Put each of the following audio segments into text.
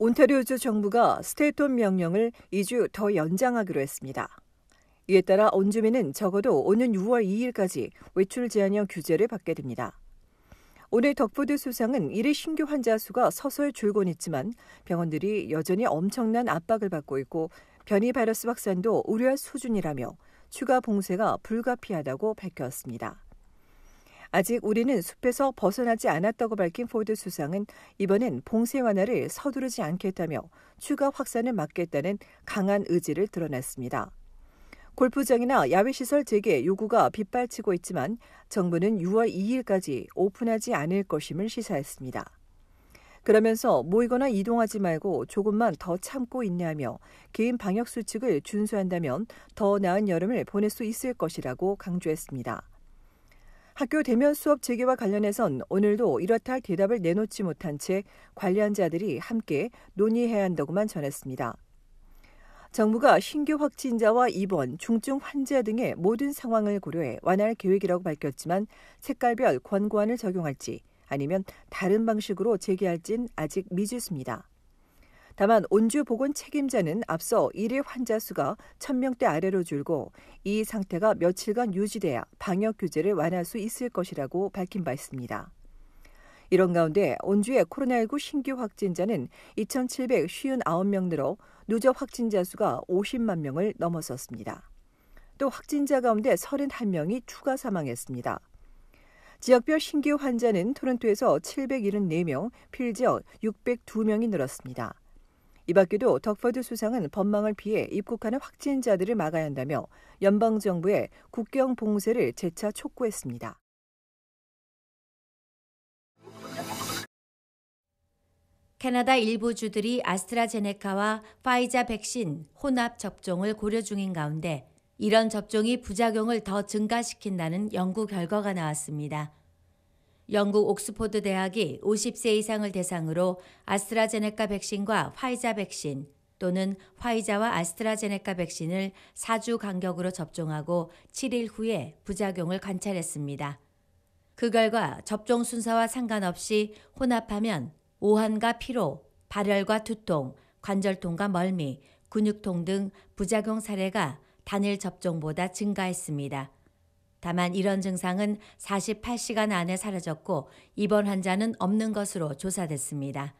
온타리오주 정부가 스테이트홈 명령을 2주 더 연장하기로 했습니다. 이에 따라 온주민은 적어도 오는 6월 2일까지 외출 제한형 규제를 받게 됩니다. 오늘 덕포드 수상은 이래 신규 환자 수가 서서히 줄곤 있지만 병원들이 여전히 엄청난 압박을 받고 있고 변이 바이러스 확산도 우려할 수준이라며 추가 봉쇄가 불가피하다고 밝혔습니다. 아직 우리는 숲에서 벗어나지 않았다고 밝힌 포드 수상은 이번엔 봉쇄 완화를 서두르지 않겠다며 추가 확산을 막겠다는 강한 의지를 드러냈습니다. 골프장이나 야외시설 재개 요구가 빗발치고 있지만 정부는 6월 2일까지 오픈하지 않을 것임을 시사했습니다. 그러면서 모이거나 이동하지 말고 조금만 더 참고 인내하며 개인 방역 수칙을 준수한다면 더 나은 여름을 보낼 수 있을 것이라고 강조했습니다. 학교 대면 수업 재개와 관련해선 오늘도 이렇다 할 대답을 내놓지 못한 채 관련 자들이 함께 논의해야 한다고만 전했습니다. 정부가 신규 확진자와 입원, 중증 환자 등의 모든 상황을 고려해 완화할 계획이라고 밝혔지만 색깔별 권고안을 적용할지 아니면 다른 방식으로 재개할진 아직 미지수입니다. 다만 온주 보건 책임자는 앞서 일일 환자 수가 1,000명대 아래로 줄고 이 상태가 며칠간 유지돼야 방역 규제를 완화할 수 있을 것이라고 밝힌 바 있습니다. 이런 가운데 온주의 코로나19 신규 확진자는 2,759명 늘어 누적 확진자 수가 50만 명을 넘어섰습니다. 또 확진자 가운데 31명이 추가 사망했습니다. 지역별 신규 환자는 토론토에서 774명, 필지역 602명이 늘었습니다. 이 밖에도 덕포드 수상은 법망을 피해 입국하는 확진자들을 막아야 한다며 연방정부의 국경 봉쇄를 재차 촉구했습니다. 캐나다 일부 주들이 아스트라제네카와 파이자 백신 혼합 접종을 고려 중인 가운데 이런 접종이 부작용을 더 증가시킨다는 연구 결과가 나왔습니다. 영국 옥스포드 대학이 50세 이상을 대상으로 아스트라제네카 백신과 화이자 백신 또는 화이자와 아스트라제네카 백신을 4주 간격으로 접종하고 7일 후에 부작용을 관찰했습니다. 그 결과 접종 순서와 상관없이 혼합하면 오한과 피로, 발열과 두통, 관절통과 멀미, 근육통 등 부작용 사례가 단일 접종보다 증가했습니다. 다만 이런 증상은 48시간 안에 사라졌고 입원 환자는 없는 것으로 조사됐습니다.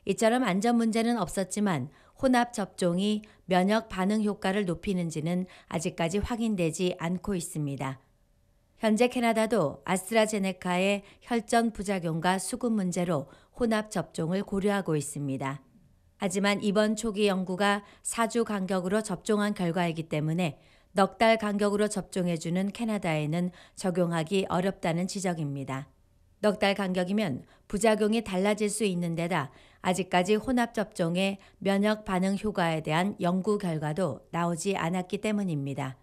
이처럼 안전 문제는 없었지만 혼합 접종이 면역 반응 효과를 높이는지는 아직까지 확인되지 않고 있습니다. 현재 캐나다도 아스트라제네카의 혈전 부작용과 수급 문제로 혼합 접종을 고려하고 있습니다. 하지만 이번 초기 연구가 4주 간격으로 접종한 결과이기 때문에 넉 달 간격으로 접종해주는 캐나다에는 적용하기 어렵다는 지적입니다. 넉 달 간격이면 부작용이 달라질 수 있는 데다 아직까지 혼합 접종의 면역 반응 효과에 대한 연구 결과도 나오지 않았기 때문입니다.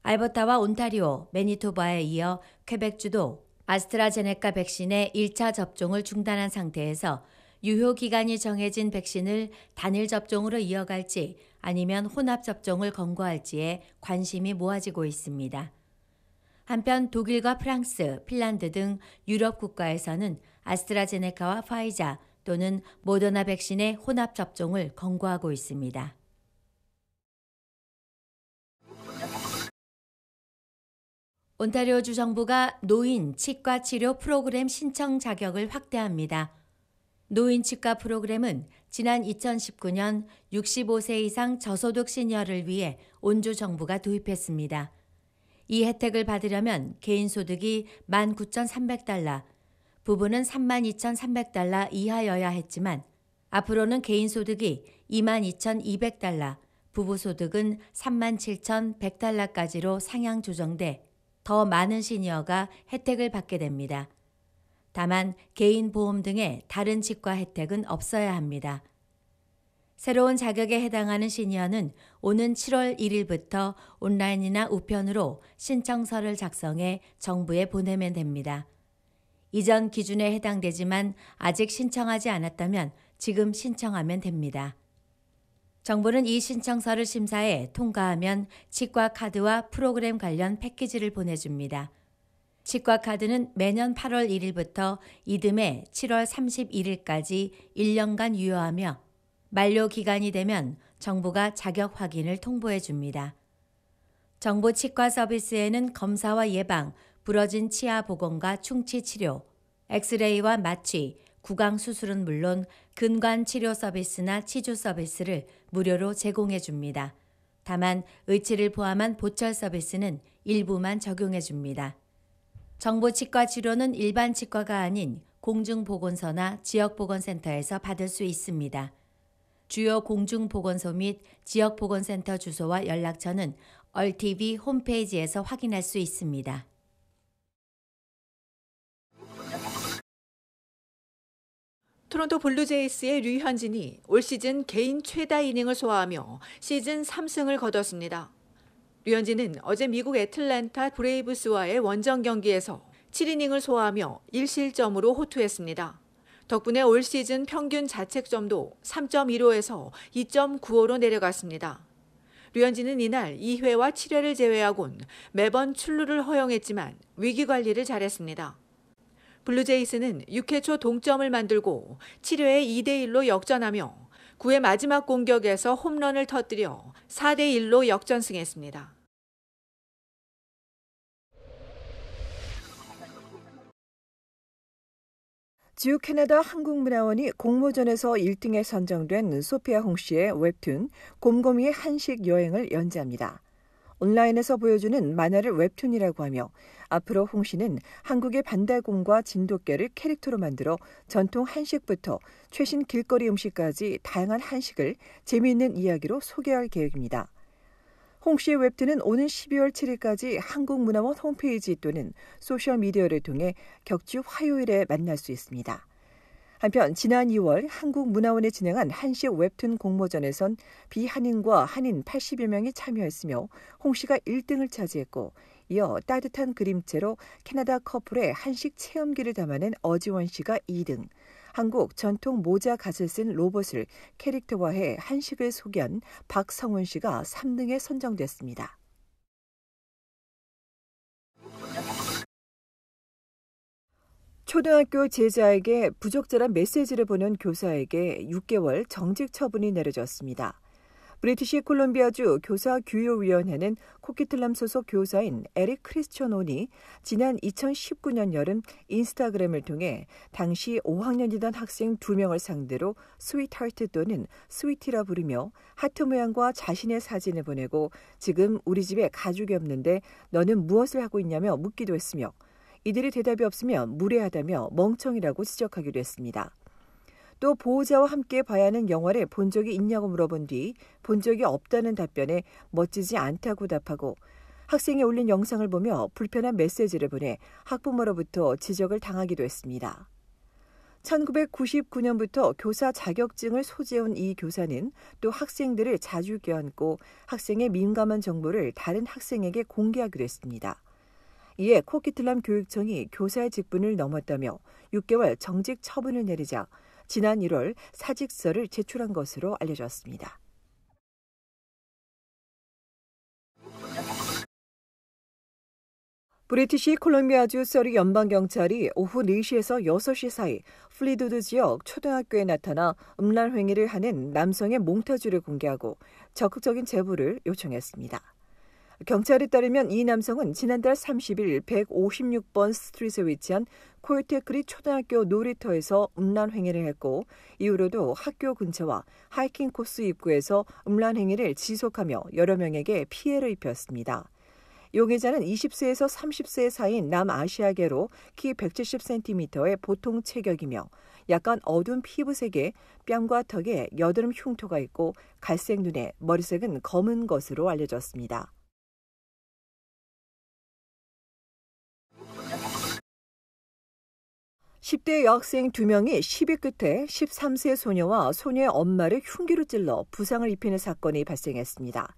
알버타와 온타리오, 매니토바에 이어 퀘벡주도 아스트라제네카 백신의 1차 접종을 중단한 상태에서 유효 기간이 정해진 백신을 단일 접종으로 이어갈지 아니면 혼합 접종을 권고할지에 관심이 모아지고 있습니다. 한편 독일과 프랑스, 핀란드 등 유럽 국가에서는 아스트라제네카와 파이자 또는 모더나 백신의 혼합 접종을 권고하고 있습니다. 온타리오주 정부가 노인 치과 치료 프로그램 신청 자격을 확대합니다. 노인 치과 프로그램은 지난 2019년 65세 이상 저소득 시니어를 위해 온주 정부가 도입했습니다. 이 혜택을 받으려면 개인 소득이 19,300달러, 부부는 32,300달러 이하여야 했지만 앞으로는 개인 소득이 22,200달러, 부부 소득은 37,100달러까지로 상향 조정돼 더 많은 시니어가 혜택을 받게 됩니다. 다만 개인 보험 등의 다른 치과 혜택은 없어야 합니다. 새로운 자격에 해당하는 시니어는 오는 7월 1일부터 온라인이나 우편으로 신청서를 작성해 정부에 보내면 됩니다. 이전 기준에 해당되지만 아직 신청하지 않았다면 지금 신청하면 됩니다. 정부는 이 신청서를 심사해 통과하면 치과 카드와 프로그램 관련 패키지를 보내줍니다. 치과 카드는 매년 8월 1일부터 이듬해 7월 31일까지 1년간 유효하며 만료 기간이 되면 정부가 자격 확인을 통보해 줍니다. 정부 치과 서비스에는 검사와 예방, 부러진 치아 복원과 충치 치료, 엑스레이와 마취, 구강 수술은 물론 근관 치료 서비스나 치주 서비스를 무료로 제공해 줍니다. 다만 의치를 포함한 보철 서비스는 일부만 적용해 줍니다. 정부 치과 치료는 일반 치과가 아닌 공중보건소나 지역보건센터에서 받을 수 있습니다. 주요 공중보건소 및 지역보건센터 주소와 연락처는 얼TV 홈페이지에서 확인할 수 있습니다. 토론토 블루제이스의 류현진이 올 시즌 개인 최다 이닝을 소화하며 시즌 3승을 거뒀습니다. 류현진은 어제 미국 애틀랜타 브레이브스와의 원정 경기에서 7이닝을 소화하며 1실점으로 호투했습니다. 덕분에 올 시즌 평균 자책점도 3.15에서 2.95로 내려갔습니다. 류현진은 이날 2회와 7회를 제외하곤 매번 출루를 허용했지만 위기 관리를 잘했습니다. 블루제이스는 6회 초 동점을 만들고 7회에 2대1로 역전하며 9회 마지막 공격에서 홈런을 터뜨려 4대1로 역전승했습니다. 주 캐나다 한국문화원이 공모전에서 1등에 선정된 소피아 홍 씨의 웹툰 곰곰이의 한식 여행을 연재합니다. 온라인에서 보여주는 만화를 웹툰이라고 하며 앞으로 홍 씨는 한국의 반달곰과 진돗개를 캐릭터로 만들어 전통 한식부터 최신 길거리 음식까지 다양한 한식을 재미있는 이야기로 소개할 계획입니다. 홍 씨의 웹툰은 오는 12월 7일까지 한국문화원 홈페이지 또는 소셜미디어를 통해 격주 화요일에 만날 수 있습니다. 한편 지난 2월 한국문화원에 진행한 한식 웹툰 공모전에선 비한인과 한인 80여 명이 참여했으며 홍 씨가 1등을 차지했고 이어 따뜻한 그림체로 캐나다 커플의 한식 체험기를 담아낸 어지원 씨가 2등, 한국 전통 모자 갓을 쓴 로봇을 캐릭터화해 한식을 소개한 박성훈 씨가 3등에 선정됐습니다. 초등학교 제자에게 부적절한 메시지를 보낸 교사에게 6개월 정직 처분이 내려졌습니다. 브리티시 콜롬비아주 교사규율위원회는 코키틀람 소속 교사인 에릭 크리스천온이 지난 2019년 여름 인스타그램을 통해 당시 5학년이던 학생 2명을 상대로 스위트하트 또는 스위티라 부르며 하트 모양과 자신의 사진을 보내고 지금 우리 집에 가족이 없는데 너는 무엇을 하고 있냐며 묻기도 했으며 이들이 대답이 없으면 무례하다며 멍청이라고 지적하기도 했습니다. 또 보호자와 함께 봐야 하는 영화를 본 적이 있냐고 물어본 뒤 본 적이 없다는 답변에 멋지지 않다고 답하고 학생이 올린 영상을 보며 불편한 메시지를 보내 학부모로부터 지적을 당하기도 했습니다. 1999년부터 교사 자격증을 소지해온 이 교사는 또 학생들을 자주 껴안고 학생의 민감한 정보를 다른 학생에게 공개하기도 했습니다. 이에 코키틀람 교육청이 교사의 직분을 넘었다며 6개월 정직 처분을 내리자 지난 1월 사직서를 제출한 것으로 알려졌습니다. 브리티시 콜롬비아주 서리 연방경찰이 오후 4시에서 6시 사이 플리두드 지역 초등학교에 나타나 음란 행위를 하는 남성의 몽타주를 공개하고 적극적인 제보를 요청했습니다. 경찰에 따르면 이 남성은 지난달 30일 156번 스트릿에 위치한 코요테크리 초등학교 놀이터에서 음란 행위를 했고 이후로도 학교 근처와 하이킹 코스 입구에서 음란 행위를 지속하며 여러 명에게 피해를 입혔습니다. 용의자는 20세에서 30세 사이인 남아시아계로 키 170cm의 보통 체격이며 약간 어두운 피부색에 뺨과 턱에 여드름 흉터가 있고 갈색 눈에 머리색은 검은 것으로 알려졌습니다. (10대) 여학생 2명이 시비 끝에 13세 소녀와 소녀의 엄마를 흉기로 찔러 부상을 입히는 사건이 발생했습니다.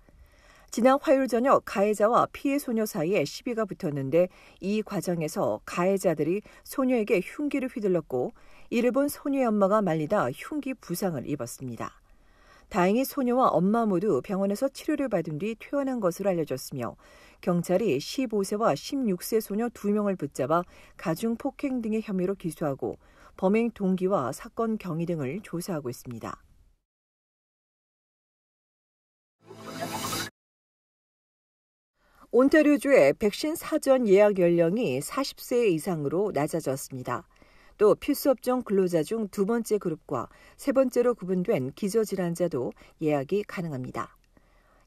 지난 화요일 저녁 가해자와 피해 소녀 사이에 시비가 붙었는데 이 과정에서 가해자들이 소녀에게 흉기를 휘둘렀고 이를 본 소녀의 엄마가 말리다 흉기 부상을 입었습니다. 다행히 소녀와 엄마 모두 병원에서 치료를 받은 뒤 퇴원한 것으로 알려졌으며 경찰이 15세와 16세 소녀 2명을 붙잡아 가중폭행 등의 혐의로 기소하고 범행 동기와 사건 경위 등을 조사하고 있습니다. 온타리오주의 백신 사전 예약 연령이 40세 이상으로 낮아졌습니다. 또 필수업종 근로자 중 두 번째 그룹과 세 번째로 구분된 기저질환자도 예약이 가능합니다.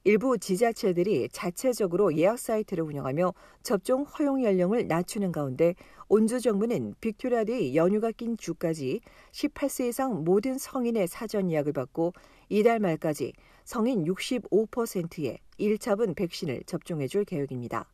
일부 지자체들이 자체적으로 예약 사이트를 운영하며 접종 허용 연령을 낮추는 가운데 온주 정부는 빅토리아데이 연휴가 낀 주까지 18세 이상 모든 성인의 사전 예약을 받고 이달 말까지 성인 65%의 1차분 백신을 접종해 줄 계획입니다.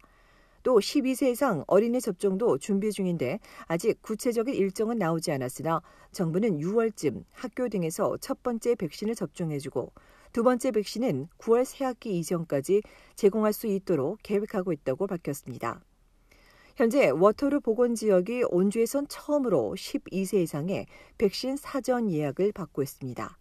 또 12세 이상 어린이 접종도 준비 중인데 아직 구체적인 일정은 나오지 않았으나 정부는 6월쯤 학교 등에서 첫 번째 백신을 접종해주고 두 번째 백신은 9월 새학기 이전까지 제공할 수 있도록 계획하고 있다고 밝혔습니다. 현재 워터루 보건지역이 온주에선 처음으로 12세 이상의 백신 사전 예약을 받고 있습니다.